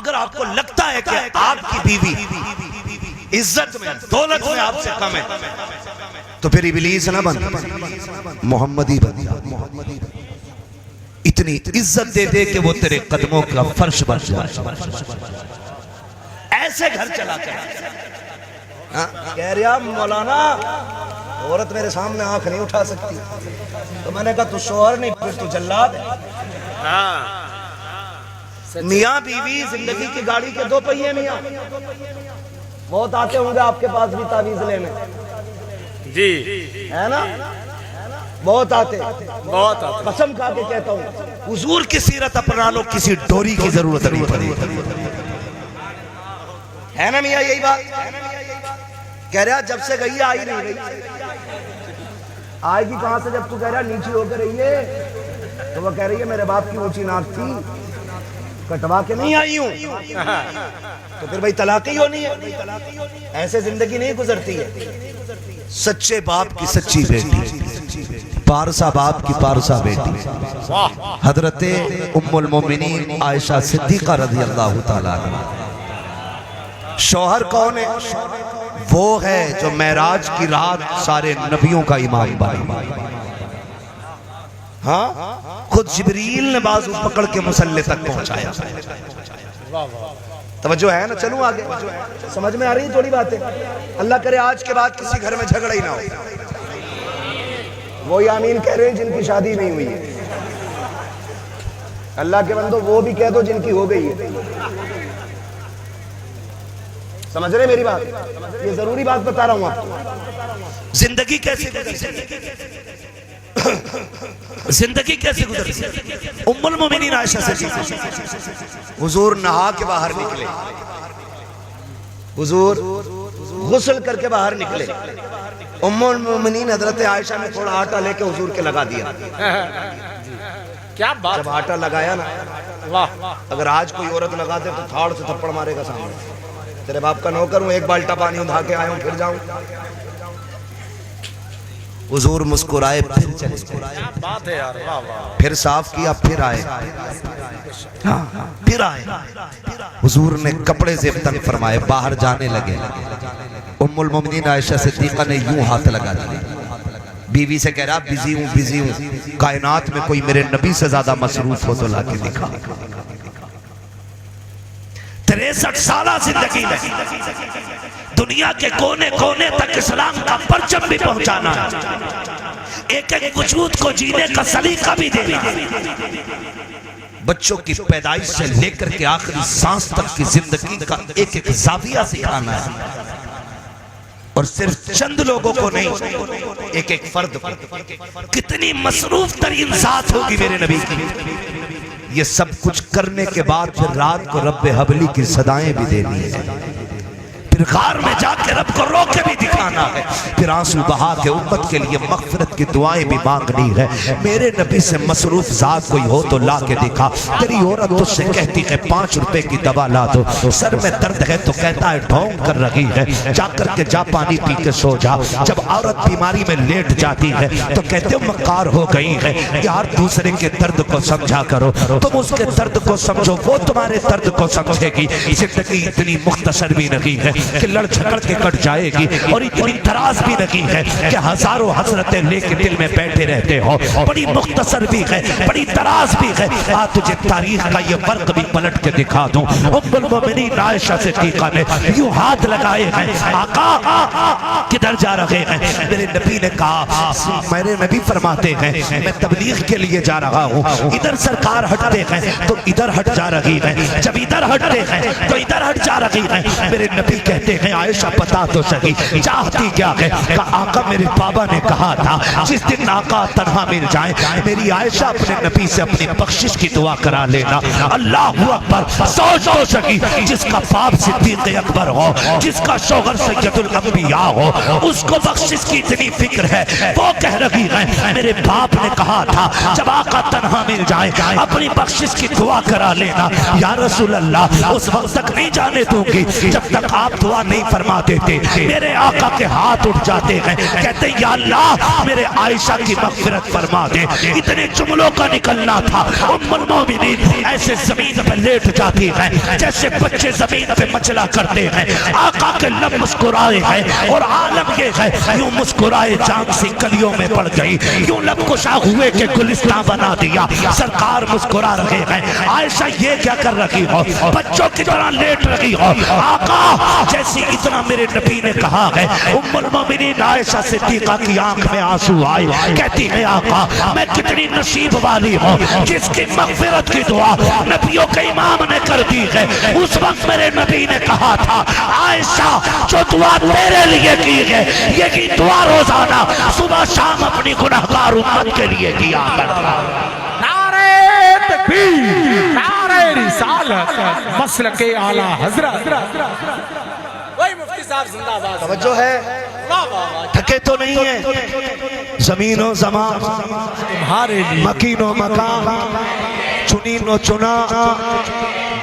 اگر آپ کو لگتا ہے کہ آپ کی بیوی عزت میں دولت میں آپ سے کم ہے تو پھر ابلیس نہ بن، محمدی بن جا۔ اتنی عزت دے دے کہ وہ تیرے قدموں کا فرش بن جائے، ایسے گھر چلا کر کہہ رہا مولانا عورت میرے سامنے آنکھ نہیں اٹھا سکتی، تو میں نے کہا تو شوہر نہیں پھر تو جلاد ہے۔ میاں بیوی زندگی کی گاڑی کے دو پہیے میاں، بہت آتے ہوں گے آپ کے پاس بھی تعویذ لینے، جی ہے نا، بہت آتے، قسم کھا کے کہتا ہوں حضور کی سیرت اپنا لو، کسی ڈوری کی ضرورت نہیں پڑی، ہے نا میاں یہی بات؟ کہہ رہا جب سے گئی آئی نہیں گئی، آئے گی کہاں سے جب تو کہہ رہا نیچی ہو کے رہی ہے؟ تو وہ کہہ رہی ہے میرے باپ کی اونچی ناک تھی، کٹوا کے نہیں آئی ہوں، تو پھر بھائی طلاق ہی ہونی ہے، ایسے زندگی نہیں گزرتی ہے۔ سچے باپ کی سچی بیٹی، پارسا باپ کی پارسا بیٹی، حضرت ام المومنین عائشہ صدیقہ رضی اللہ تعالیٰ عنہ۔ شوہر کون ہے؟ وہ ہے جو معراج کی رات سارے نبیوں کا امام بنا، ہاں خود جبریل نے بازو پکڑ کے مصلی تک پہنچایا۔ توجہ ہے نا؟ چلوں آگے، سمجھ میں آ رہی ہے تھوڑی باتیں؟ اللہ کرے آج کے بعد کسی گھر میں جھگڑا ہی نہ ہو۔ وہی آمین کہہ رہے ہیں جن کی شادی نہیں ہوئی ہے، اللہ کے بندو وہ بھی کہہ دو جن کی ہو گئی ہے۔ سمجھ رہے میری بات؟ یہ ضروری بات بتا رہا ہوں آپ کو۔ زندگی کیسے گزرتی؟ ام المومنین عائشہ سے حضور نہا کے باہر نکلے، حضور غسل کر کے باہر نکلے، ام المومنین حضرت عائشہ نے تھوڑا آٹا لے کے حضور کے لگا دیا۔ جب آٹا لگایا نا، اگر آج کوئی عورت لگا دے تو تھاڑ سے تھپڑ مارے گا سامنے، تیرے باپ کا نوکر ہوں، ایک بالٹا پانی اٹھا کے آیا ہوں پھر جاؤں۔ حضور مسکرائے، پھر چلے، پھر صاف کیا، پھر آئے، پھر آئے، حضور نے کپڑے زفتن فرمائے، باہر جانے لگے۔ ام المومنین عائشہ صدیقہ نے یوں ہاتھ لگا دیا، بیوی سے کہہ رہا بزی ہوں، کائنات میں کوئی میرے نبی سے زیادہ مصروف ہو تو لا کے دکھا۔ 63 سالہ زندگی میں دنیا کے کونے کونے تک اسلام کا پرچم بھی پہنچانا ہے، ایک ایک وجود کو جینے کا سلیقہ بھی دینا ہے، بچوں کی پیدائش سے لے کر کے آخری سانس تک کی زندگی کا ایک ایک زاویہ سکھانا ہے، اور صرف چند لوگوں کو نہیں، ایک ایک فرد پر۔ کتنی مصروف ترین ذات ہوگی میرے نبی کی، یہ سب کچھ کرنے کے بعد پھر رات کو رب حبلی کی صدائیں بھی دینی ہے، پھر غار میں جا کے رب کو رو کے بھی دکھانا ہے، پھر آنسو بہا کے امت کے لیے مغفرت کی دعائیں بھی مانگنی ہے۔ میرے نبی سے مصروف ذات کوئی ہو تو لا کے دکھا۔ تیری عورت تجھ سے کہتی ہے 5 روپے کی دوا لا دو، سر میں درد ہے تو کہتا ہے ڈھونگ کر رہی ہے، جا کر کے جا پانی پی کے سو جا۔ جب عورت بیماری میں لیٹ جاتی ہے تو کہتے ہو مکار ہو گئی ہے، یار دوسرے کے درد کو سمجھا کرو، تم اس کے درد کو سمجھو، وہ تمہارے درد کو سمجھے گی۔ زندگی اتنی مختصر بھی نہیں ہے کہ لڑ جھگڑ کے کٹ جائے گی، اور اتنی دراز بھی نہیں ہے کہ ہزاروں حسرتیں لے کے دل میں بیٹھے رہتے ہو، بڑی مختصر بھی ہے، بڑی دراز بھی ہے۔ آج تجھے تاریخ کا یہ فرق بھی پلٹ کے دکھا دوں۔ ام المومنین عائشہ صدیقہ نے یوں ہاتھ لگائے ہیں، آقا کدھر جا رہے ہیں؟ میرے نبی نے کہا، میرے نبی فرماتے ہیں میں تبلیغ کے لیے جا رہا ہوں، ادھر سرکار ہٹتے ہیں تو ادھر ہٹ جا رہی ہے، جب ادھر ہٹتے ہیں تو ادھر ہٹ جا رہی ہے۔ میرے نبی کہتے ہیں عائشہ پتا تو صحیح چاہتی کیا ہے؟ کہ آقا میرے بابا نے کہا تھا جس دن آقا تنہا مل جائیں میری عائشہ اپنے نبی سے اپنی بخشش کی دعا کرا لینا۔ اللہ اکبر، سوچ تو صحیح، جس کا باپ صدیق اکبر ہو، جس کا شوہر سید الانبیاء ہو، اس کو بخشش کی اتنی فکر ہے، وہ کہہ رہی ہے میرے باپ نے کہا تھا جب آقا تنہا مل جائیں اپنی بخشش کی دعا کرا لینا۔ یا رسول اللہ اس وقت تک نہیں جانے دوں گی جب تک آپ دعا نہیں فرما دیتے، میرے آقا کے ہاتھ اٹھ جاتے ہیں، کہتے ہیں یا اللہ میرے عائشہ کی مغفرت فرما دے۔ اتنے جملوں کا نکلنا تھا، ام المومنین ایسے زمین پہ لیٹ جاتی ہے جیسے بچے زمین پہ مچلا کرتے ہیں۔ آقا کے لب مسکرائے ہیں اور عالم یہ ہے یوں مسکرائے چاند سی کلیوں میں پڑ گئی، یوں لب کشا ہوئے کہ گلستان بنا دیا۔ سرکار مسکرا رہے ہیں، عائشہ یہ کیا کر رہی ہو، بچوں کی طرح لیٹ رہی ہو؟ آقا جیسی اتنا میرے نبی نے کہا ہے، ام المومنین عائشہ صدیقہ کی آنکھ میں آنسو آئے، کہتی ہے آقا میں کتنی نصیب والی ہوں جس کی مغفرت کی دعا نبیوں کے امام نے کر دی ہے۔ اس وقت میرے نبی نے کہا تھا عائشہ جو دعا تیرے لیے کی ہے یہی دعا روزانہ صبح شام اپنی گناہگار امت کے لیے کیا کرتا۔ نعرہ تکبیر، نعرہ رسالت، مسلک اعلیٰ حضرت۔ وہی مفتی صاحب زندہ باد۔ توجہ ہے، تھکے تو نہیں ہیں؟ زمین و زمان تمہارے لیے، مکین و مکان، چنین و چنا،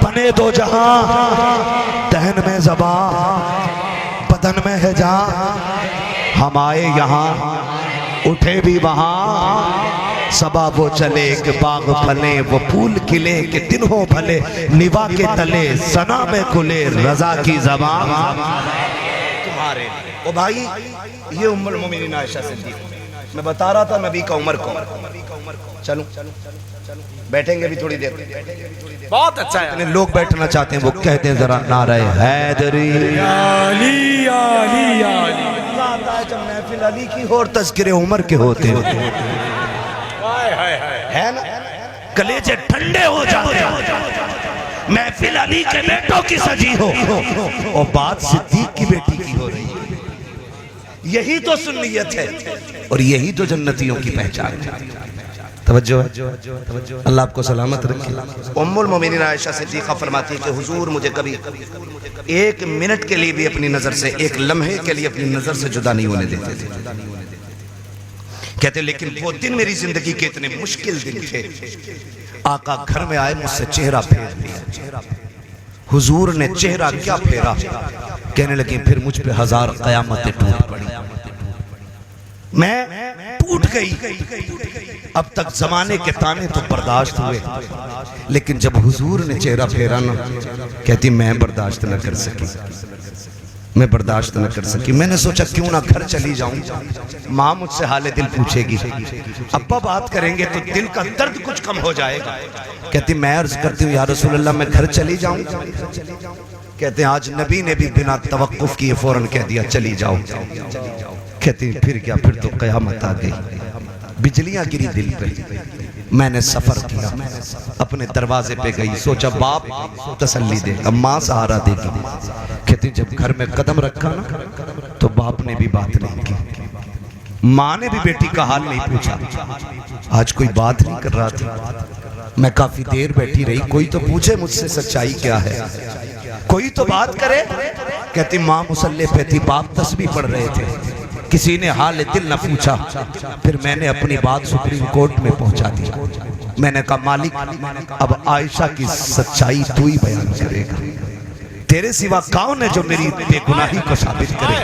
بنے دو جہاں، دہن میں زبان بدن میں ہے جان، ہم آئے یہاں اٹھے بھی وہاں، صبا وہ چلے کہ باغ پھلے، وہ پھول کھلے کہ دن ہو بھلے، نوا کے تلے ثنا میں کھلے رضا کی زبان تمہارے۔ او بھائی یہ ام المومنین عائشہ صدیقہ، میں بتا رہا تھا نبی کا عمر کو۔ چلو بیٹھیں گے بھی تھوڑی دیر، بہت اچھا ہے۔ لوگ بیٹھنا چاہتے ہیں وہ کہتے ہیں ذرا نعرہ حیدری علی علی علی۔ جب محفل علی کی ہو اور تذکرے عمر کے ہوتے ہے نا، کلیجے ٹھنڈے ہو جاتے ہیں۔ محفل علی کے بیٹوں کی سجی ہو اور بات صدیق کی بیٹی کی ہو رہی ہے، یہی تو سنیت ہے اور یہی تو جنتیوں کی پہچان ہے۔ توجہ ہے، اللہ آپ کو سلامت رکھے۔ ام المومنین عائشہ صدیقہ فرماتی ہے کہ حضور مجھے کبھی ایک منٹ کے لیے بھی اپنی نظر سے، ایک لمحے کے لیے اپنی نظر سے جدا نہیں ہونے دیتے تھے۔ کہتے لیکن وہ دن میری زندگی کے اتنے مشکل دن تھے، آقا گھر میں آئے مجھ سے چہرہ پھیر لیا، حضور نے چہرہ کیا پھیرا، کہنے لگے پھر مجھ پہ ہزار قیامتیں ٹوٹ پڑی، میں ٹوٹ گئی۔ اب تک زمانے کے تانے تو برداشت ہوئے لیکن جب حضور نے چہرہ پھیرا نا، کہتی میں برداشت نہ کر سکی، میں برداشت نہ کر سکی۔ میں نے سوچا کیوں نہ گھر چلی جاؤں، ماں مجھ سے حال دل پوچھے گی، ابا بات کریں گے تو دل کا درد کچھ کم ہو جائے گا۔ کہتی میں عرض کرتی ہوں یا رسول اللہ میں گھر چلی جاؤں؟ کہتے ہیں آج نبی نے بھی بنا توقف کیے فوراً کہہ دیا چلی جاؤ۔ کہتی پھر کیا، پھر تو قیامت آ گئی، بجلیاں گری دل پہ۔ میں نے سفر کیا، اپنے دروازے پہ گئی، سوچا باپ تسلی دے گا، ماں سہارا دے گی۔ کہتی جب گھر میں قدم رکھا نا تو باپ نے بھی بات نہیں کی، ماں نے بھی بیٹی کا حال نہیں پوچھا، آج کوئی بات نہیں کر رہا تھا۔ میں کافی دیر بیٹھی رہی، کوئی تو پوچھے مجھ سے سچائی کیا ہے، کوئی تو بات کرے۔ کہتی ماں مصلی پہ تھی، باپ تسبیح پڑھ رہے تھے، کسی نے حال دل نہ پوچھا۔ پھر میں نے اپنی بات سپریم کورٹ میں پہنچا دی، میں نے کہا مالک اب عائشہ کی سچائی تو ہی بیان کرے گا، تیرے سوا کون ہے جو میری بے گناہی کو ثابت کرے؟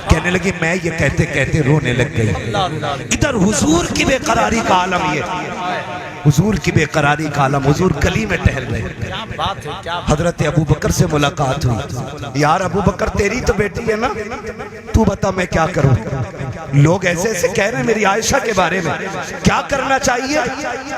کہنے لگی میں یہ کہتے کہتے رونے لگ گئی۔ ادھر حضور کی بے قراری کا عالم، یہ حضور کی بے قراری کا عالم، حضور گلی میں ٹہل رہے، حضرت ابو بکر سے ملاقات ہوئی، یار ابو بکر تیری تو بیٹی ہے نا، تو بتا میں کیا کروں، لوگ ایسے ایسے کہہ رہے ہیں میری عائشہ کے بارے میں، کیا کرنا چاہیے؟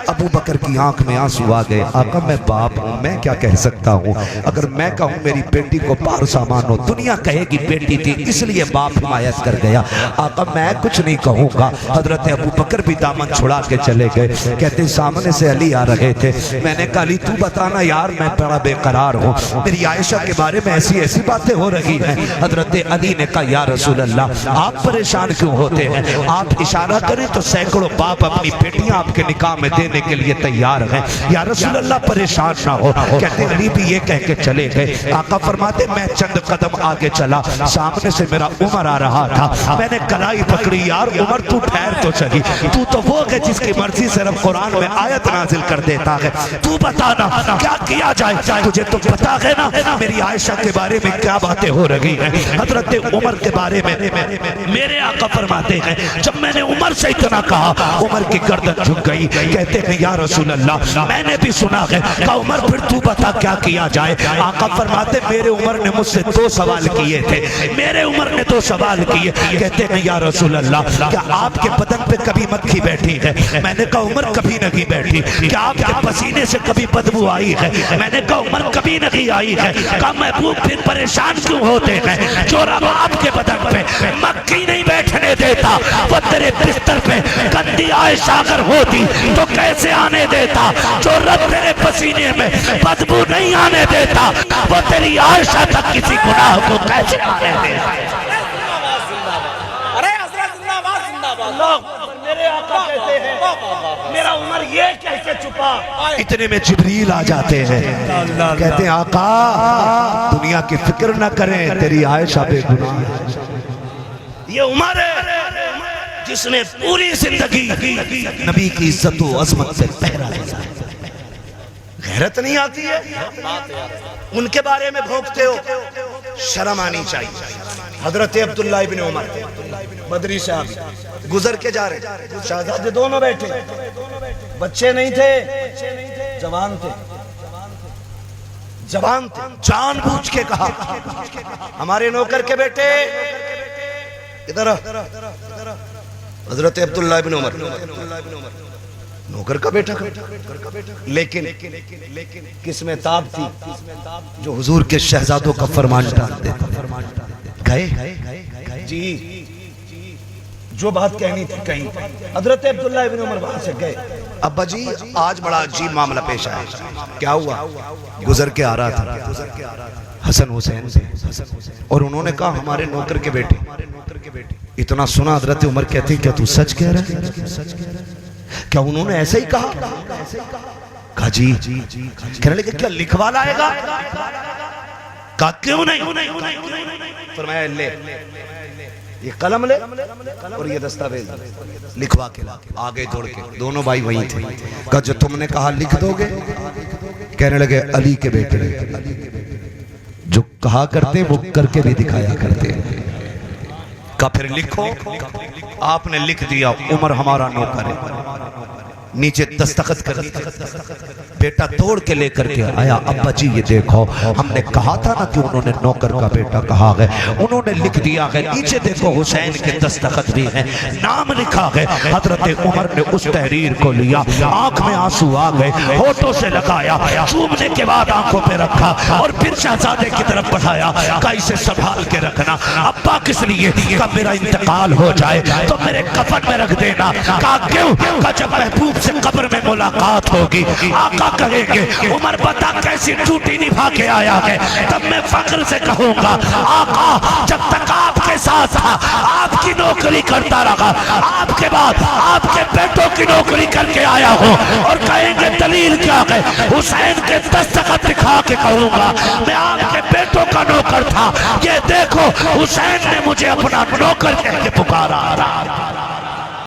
ابو بکر کی آنکھ میں آنسو آ گئے، آقا میں باپ ہوں، میں کیا کہہ سکتا ہوں، اگر میں کہوں میری بیٹی کو پار سامان ہو، دنیا کہے گی بیٹی تھی اس لیے باپ حمایت کر گیا، آقا میں کچھ نہیں کہوں گا۔ حضرت ابو بکر بھی دامن چھڑا کے چلے گئے، کہتے سامنے سے علی آ رہے تھے، میں نے کہا علی تو بتانا یار میں بڑا بے قرار ہوں، میری عائشہ کے بارے میں ایسی ایسی باتیں ہو رہی ہیں۔ حضرت علی نے کہا یا رسول اللہ آپ پریشان کیوں ہوتے ہیں، آپ اشارہ کریں تو سینکڑوں باپ اپنی بیٹیاں آپ کے نکاح میں دینے کے لیے تیار ہیں، یا رسول اللہ پریشان نہ ہو۔ کہتے علی بھی یہ کہہ کے چلے گئے، آقا فرماتے میں چند قدم آگے چلا، سامنے سے میرا عمر آ رہا تھا، میں نے کلائی پکڑی، یار عمر تو ٹھہر تو چلی، تو وہ ہے جس کی مرضی سے رب قرآن میں آیت نازل کر دیتا ہے. تو بتانا کیا کیا جائے, تجھے تو پتا ہے نا میری عائشہ کے بارے میں کیا باتیں ہو رہی ہیں. حضرت عمر کے بارے میں میرے آقا فرماتے ہیں جب میں نے عمر سے اتنا کہا عمر کی گردن جھک گئی. کہتے ہیں یا رسول اللہ میں نے بھی سنا ہے. کہا عمر پھر تو بتا کیا کیا جائے. آقا فرماتے میرے عمر نے مجھ سے 2 سوال کیے تھے. میرے عمر نے 2 سوال کیے. کہتے ہیں یا رسول اللہ کیا آپ کے بدن پہ کبھی مکھی بیٹھی ہے. میں نے کہا عمر کبھی نہیں بیٹھی. کیا آپ کے پسینے سے کبھی بدبو آئی ہے. میں نے کہا عمر کبھی نہیں آئی ہے. کہا محبوب پھر پریشان کیوں ہوتے ہیں. جو رب آپ کے بدن پہ مکھی نہیں بیٹھنے دیتا وہ تیرے بستر پہ گندی عائشہ اگر ہوتی تو کیسے آنے دیتا. جو رب تیرے پسینے میں بدبو نہیں آنے دیتا وہ تیری عائشہ تک کسی گناہ کو کیسے آنے دیتا. ارے حضرت زندہ باد زندہ باد. میرے آقا کہتے ہیں میرا عمر یہ کیسے چھپا. اتنے میں جبریل آ جاتے ہیں کہتے ہیں آقا دنیا کی فکر نہ کریں تیری عائشہ بے گناہ ہے. یہ عمر ہے جس نے پوری زندگی نبی کی عزت و عظمت سے پہرا دیا. غیرت نہیں آتی ہے ان کے بارے میں بھونکتے ہو. شرم آنی چاہیے. حضرت عبداللہ ابن عمر بدری صاحب گزر کے جا رہے. شہزادے دونوں بیٹھے, بچے نہیں تھے, جوان تھے. جان بوجھ کے کہا ہمارے نوکر کے بیٹے ادھر. حضرت عبداللہ ابن عمر نوکر کا بیٹا, لیکن کس میں تاب تھی جو حضور کے شہزادوں کا فرمان ٹالتے. گئے جی جو بات کہنی تھی کہیں. حضرت عبداللہ ابن عمر وہاں سے گئے. ابا جی آج بڑا عجیب معاملہ پیش آیا. کیا ہوا. گزر کے آ رہا تھا حسن حسین سے اور انہوں نے کہا ہمارے نوکر کے بیٹے. اتنا سنا حضرت عمر کہتے ہیں کیا تو سچ کہہ رہے ہیں. کیا انہوں نے ایسے ہی کہا. کہا جی. کہنے لگے کیا لکھوا لائے گا. کہا کیوں نہیں. فرمایا لے یہ قلم لے اور یہ دستاویز لکھوا کے لا. آگے دوڑ کے دونوں بھائی وہیں تھے. کہا جو تم نے کہا لکھ دو گے. کہنے لگے علی کے بیٹے جو کہا کرتے وہ کر کے بھی دکھایا کرتے. کہا پھر لکھو. آپ نے لکھ دیا عمر ہمارا نوکر ہے. نیچے دستخط کر دیا. بیٹا توڑ کے لے کر کے آیا. ابا جی یہ دیکھو ہم نے کہا تھا نا کہ انہوں نے نوکر کا بیٹا کہا ہے. انہوں نے لکھ دیا ہے. نیچے دیکھو حسین کے دستخط بھی ہیں, نام لکھا ہے. حضرت عمر نے اس تحریر کو لیا. آنکھ میں آنسو آ گئے. ہونٹوں سے لگایا. چومنے کے بعد آنکھوں پہ رکھا اور پھر شہزادے کی طرف بڑھایا. کہا اسے سنبھال کے رکھنا. ابا کس لیے. کہا میرا انتقال ہو جائے تو میرے کفن میں رکھ دینا. کہا کیوں. کہا جب محبوب سے قبر میں ملاقات ہوگی آقا کہیں گے عمر بتا کیسی ڈیوٹی نبھا کے آیا ہے, تب میں فخر سے کہوں گا آقا جب تک آپ کے ساتھ تھا آپ کی نوکری کرتا رہا, آپ کے بعد آپ کے بیٹوں کی نوکری کر کے آیا ہوں. اور کہیں گے دلیل کیا ہے. حسین کے دستخط دکھا کے کہوں گا میں آپ کے بیٹوں کا نوکر تھا. یہ دیکھو حسین نے مجھے اپنا نوکر کہہ کے پکارا.